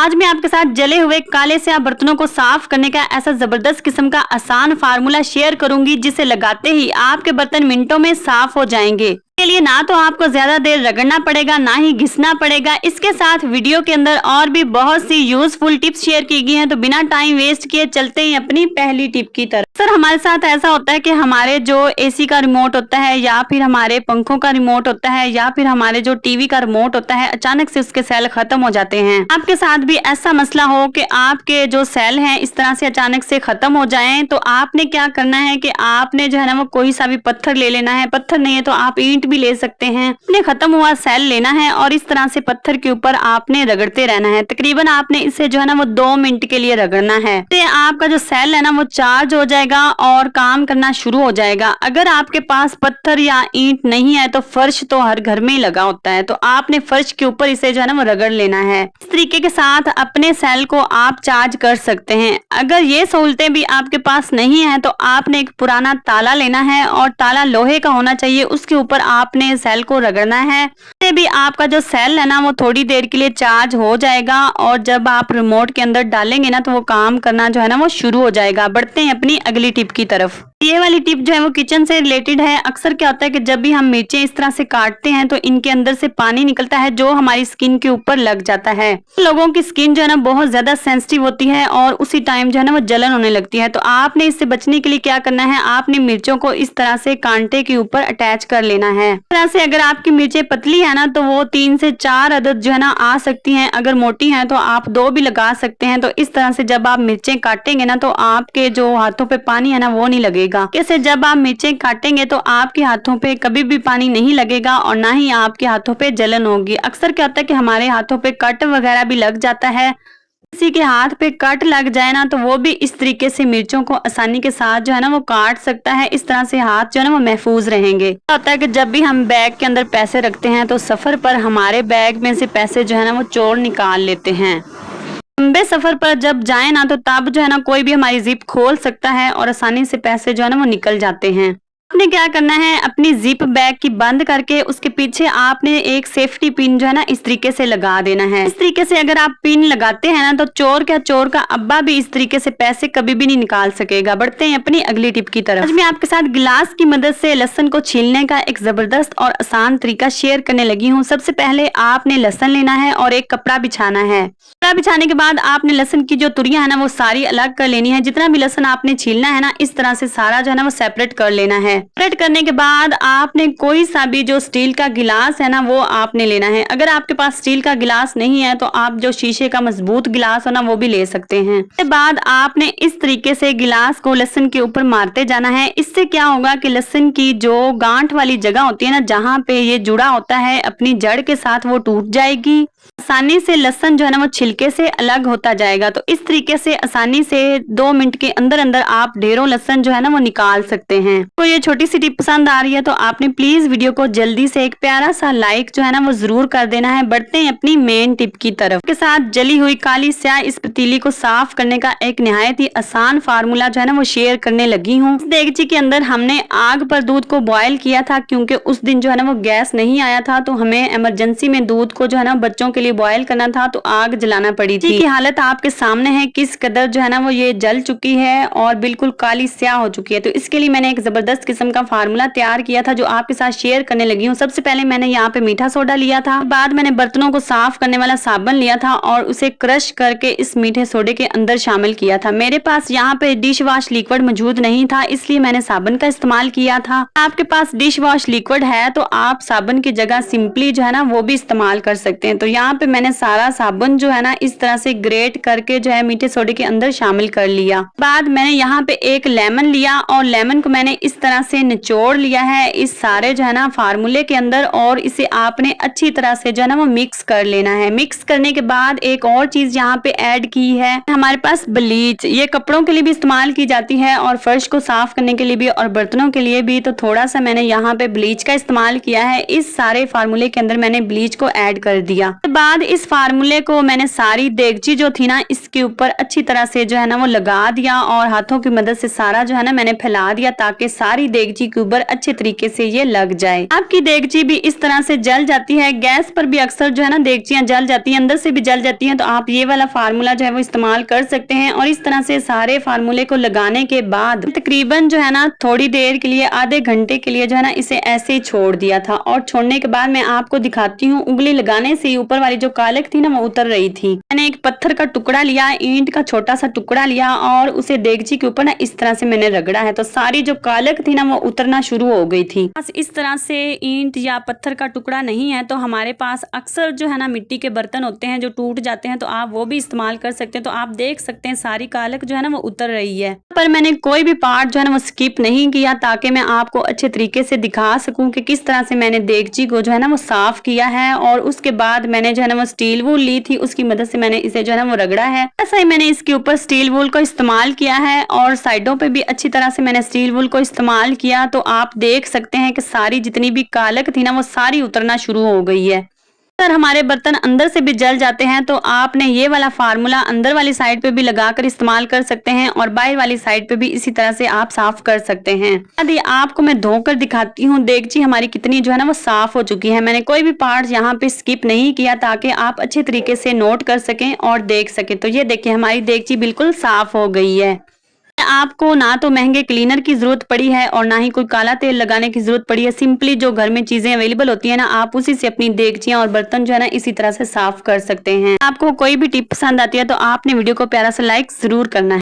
आज मैं आपके साथ जले हुए काले स्याह बर्तनों को साफ करने का ऐसा जबरदस्त किस्म का आसान फार्मूला शेयर करूंगी जिसे लगाते ही आपके बर्तन मिनटों में साफ हो जाएंगे। के लिए ना तो आपको ज्यादा देर रगड़ना पड़ेगा, ना ही घिसना पड़ेगा। इसके साथ वीडियो के अंदर और भी बहुत सी यूजफुल टिप्स शेयर की गई हैं, तो बिना टाइम वेस्ट किए चलते हैं अपनी पहली टिप की तरफ। सर हमारे साथ ऐसा होता है कि हमारे जो एसी का रिमोट होता है या फिर हमारे पंखों का रिमोट होता है या फिर हमारे जो टीवी का रिमोट होता है, अचानक से उसके सेल खत्म हो जाते हैं। आपके साथ भी ऐसा मसला हो कि आपके जो सेल हैं इस तरह से अचानक से खत्म हो जाएं, तो आपने क्या करना है कि आपने जो है ना वो कोई सा भी पत्थर ले लेना है। पत्थर नहीं है तो आप ईंट भी ले सकते हैं। आपने खत्म हुआ सेल लेना है और इस तरह से पत्थर के ऊपर आपने रगड़ते रहना है। तकरीबन आपने इसे जो है ना वो 2 मिनट के लिए रगड़ना है। तो आपका जो सेल है ना वो चार्ज हो जाएगा और काम करना शुरू हो जाएगा। अगर आपके पास पत्थर या ईंट नहीं है तो फर्श तो हर घर में ही लगा होता है, तो आपने फर्श के ऊपर इसे जो है ना वो रगड़ लेना है। इस तरीके के साथ अपने सेल को आप चार्ज कर सकते हैं। अगर ये सहूलतें भी आपके पास नहीं है तो आपने एक पुराना ताला लेना है और ताला लोहे का होना चाहिए, उसके ऊपर आपने सेल को रगड़ना है। इससे भी आपका जो सेल है ना वो थोड़ी देर के लिए चार्ज हो जाएगा और जब आप रिमोट के अंदर डालेंगे ना तो वो काम करना जो है ना वो शुरू हो जाएगा। बढ़ते हैं अपनी अगली टिप की तरफ। ये वाली टिप जो है वो किचन से रिलेटेड है। अक्सर क्या होता है कि जब भी हम मिर्चें इस तरह से काटते हैं तो इनके अंदर से पानी निकलता है जो हमारी स्किन के ऊपर लग जाता है। लोगों की स्किन जो है ना बहुत ज्यादा सेंसिटिव होती है और उसी टाइम जो है ना वो जलन होने लगती है। तो आपने इससे बचने के लिए क्या करना है, आपने मिर्चों को इस तरह से कांटे के ऊपर अटैच कर लेना है। इस तरह से अगर आपकी मिर्चें पतली है ना तो वो 3 से 4 अदद जो है ना आ सकती हैं। अगर मोटी है तो आप 2 भी लगा सकते हैं। तो इस तरह से जब आप मिर्चें काटेंगे ना तो आपके जो हाथों पे पानी है ना वो नहीं लगेगा। जैसे जब आप मिर्चें काटेंगे तो आपके हाथों पे कभी भी पानी नहीं लगेगा और ना ही आपके हाथों पे जलन होगी। अक्सर क्या होता है कि हमारे हाथों पे कट वगैरह भी लग जाता है। किसी के हाथ पे कट लग जाए ना तो वो भी इस तरीके से मिर्चों को आसानी के साथ जो है ना वो काट सकता है। इस तरह से हाथ जो है ना वो महफूज रहेंगे। क्या होता है कि जब भी हम बैग के अंदर पैसे रखते हैं तो सफर पर हमारे बैग में से पैसे जो है ना वो चोर निकाल लेते हैं। लंबे सफर पर जब जाए ना तो तब जो है ना कोई भी हमारी जिप खोल सकता है और आसानी से पैसे जो है ना वो निकल जाते हैं। आपने क्या करना है, अपनी जिप बैग की बंद करके उसके पीछे आपने एक सेफ्टी पिन जो है ना इस तरीके से लगा देना है। इस तरीके से अगर आप पिन लगाते हैं ना तो चोर का अब्बा भी इस तरीके से पैसे कभी भी नहीं निकाल सकेगा। बढ़ते हैं अपनी अगली टिप की तरफ। आज मैं आपके साथ गिलास की मदद से लहसुन को छीलने का एक जबरदस्त और आसान तरीका शेयर करने लगी हूँ। सबसे पहले आपने लहसुन लेना है और एक कपड़ा बिछाना है। कपड़ा बिछाने के बाद आपने लहसुन की जो तुरियां है ना वो सारी अलग कर लेनी है। जितना भी लहसुन आपने छीलना है ना इस तरह से सारा जो है ना वो सेपरेट कर लेना है। सेपरेट करने के बाद आपने कोई सा भी जो स्टील का गिलास है ना वो आपने लेना है। अगर आपके पास स्टील का गिलास नहीं है तो आप जो शीशे का मजबूत गिलास हो ना वो भी ले सकते हैं। इसके बाद आपने इस तरीके से गिलास को लहसुन के ऊपर मारते जाना है। इससे क्या होगा कि लहसुन की जो गांठ वाली जगह होती है ना जहाँ पे ये जुड़ा होता है अपनी जड़ के साथ वो टूट जाएगी। आसानी से लहसुन जो है ना वो छिलके से अलग होता जाएगा। तो इस तरीके से आसानी से 2 मिनट के अंदर अंदर आप ढेरों लहसुन जो है ना वो निकाल सकते हैं। तो ये छोटी सी टिप पसंद आ रही है तो आपने प्लीज वीडियो को जल्दी से एक प्यारा सा लाइक जो है ना वो जरूर कर देना है। बढ़ते हैं अपनी मेन टिप की तरफ। के साथ जली हुई काली स्याह इस पतीली को साफ करने का एक निहायत ही आसान फार्मूला जो है ना वो शेयर करने लगी हूँ। देगची के अंदर हमने आग पर दूध को बॉयल किया था क्योंकि उस दिन जो है ना वो गैस नहीं आया था, तो हमें इमरजेंसी में दूध को जो है ना बच्चों के लिए बॉयल करना था तो आग जलाना पड़ी थी। की हालत आपके सामने है किस कदर जो है ना वो ये जल चुकी है और बिल्कुल काली स्याह हो चुकी है। तो इसके लिए मैंने एक जबरदस्त किस्म का फार्मूला तैयार किया था जो आपके साथ शेयर करने लगी हूँ। सबसे पहले मैंने यहाँ पे मीठा सोडा लिया था, बाद मैंने बर्तनों को साफ करने वाला साबुन लिया था और उसे क्रश करके इस मीठे सोडे के अंदर शामिल किया था। मेरे पास यहाँ पे डिश वॉश लिक्विड मौजूद नहीं था इसलिए मैंने साबुन का इस्तेमाल किया था। आपके पास डिश वॉश लिक्विड है तो आप साबुन की जगह सिंपली जो है ना वो भी इस्तेमाल कर सकते हैं। तो यहाँ पे मैंने सारा साबुन जो है ना इस तरह से ग्रेट करके जो है मीठे सोडे के अंदर शामिल कर लिया। बाद मैंने यहाँ पे एक लेमन लिया और लेमन को मैंने इस तरह से निचोड़ लिया है इस सारे जो है ना फार्मूले के अंदर और इसे आपने अच्छी तरह से जो है ना वो मिक्स कर लेना है। मिक्स करने के बाद एक और चीज यहाँ पे ऐड की है हमारे पास ब्लीच। ये कपड़ों के लिए भी इस्तेमाल की जाती है और फर्श को साफ करने के लिए भी और बर्तनों के लिए भी। तो थोड़ा सा मैंने यहाँ पे ब्लीच का इस्तेमाल किया है। इस सारे फार्मूले के अंदर मैंने ब्लीच को ऐड कर दिया। बाद इस फार्मूले को मैंने सारी देगची जो थी ना इसके ऊपर अच्छी तरह से जो है ना वो लगा दिया और हाथों की मदद से सारा जो है ना मैंने फैला दिया ताकि सारी देगची के ऊपर अच्छे तरीके से ये लग जाए। आपकी देगची भी इस तरह से जल जाती है, गैस पर भी अक्सर जो है ना देगचियां जल जाती हैं, अंदर से भी जल जाती हैं, तो आप ये वाला फार्मूला जो है वो इस्तेमाल कर सकते हैं। और इस तरह से सारे फार्मूले को लगाने के बाद तकरीबन जो है ना थोड़ी देर के लिए, आधे घंटे के लिए जो है ना इसे ऐसे ही छोड़ दिया था। और छोड़ने के बाद मैं आपको दिखाती हूँ, उंगली लगाने से ऊपर वाली जो कालक थी ना वो उतर रही थी। मैंने एक पत्थर का टुकड़ा लिया, ईंट का छोटा सा टुकड़ा लिया और उसे देगची के ऊपर ना इस तरह से मैंने रगड़ा है, तो सारी जो कालक थी ना वो उतरना शुरू हो गई थी। बस इस तरह से ईंट या पत्थर का टुकड़ा नहीं है तो हमारे पास अक्सर जो है ना मिट्टी के बर्तन होते हैं जो टूट जाते हैं, तो आप वो भी इस्तेमाल कर सकते हैं। तो आप देख सकते हैं सारी कालक जो है ना वो उतर रही है। पर मैंने कोई भी पार्ट जो है ना वो स्किप नहीं किया ताकि मैं आपको अच्छे तरीके से दिखा सकूं कि किस तरह से मैंने देगची को जो है ना वो साफ किया है। और उसके बाद मैंने जो है ना वो स्टील वूल ली थी, उसकी मदद से मैंने इसे जो है ना वो रगड़ा है। ऐसा ही मैंने इसके ऊपर स्टील वूल को इस्तेमाल किया है और साइडों पे भी अच्छी तरह से मैंने स्टील वूल को इस्तेमाल किया। तो आप देख सकते हैं कि सारी जितनी भी कालक थी ना वो सारी उतरना शुरू हो गई है। अगर हमारे बर्तन अंदर से भी जल जाते हैं तो आपने ये वाला फार्मूला अंदर वाली साइड पे भी लगाकर इस्तेमाल कर सकते हैं और बाहर वाली साइड पे भी इसी तरह से आप साफ कर सकते हैं। यदि आपको मैं धोकर दिखाती हूँ देगची हमारी कितनी जो है ना वो साफ हो चुकी है। मैंने कोई भी पार्ट यहाँ पे स्किप नहीं किया ताकि आप अच्छे तरीके से नोट कर सकें और देख सकें। तो ये देखिए हमारी देगची बिल्कुल साफ हो गई है। आपको ना तो महंगे क्लीनर की जरूरत पड़ी है और ना ही कोई काला तेल लगाने की जरूरत पड़ी है। सिंपली जो घर में चीजें अवेलेबल होती है ना, आप उसी से अपनी देगचियां और बर्तन जो है ना इसी तरह से साफ कर सकते हैं। आपको कोई भी टिप पसंद आती है तो आपने वीडियो को प्यारा सा लाइक जरूर करना है।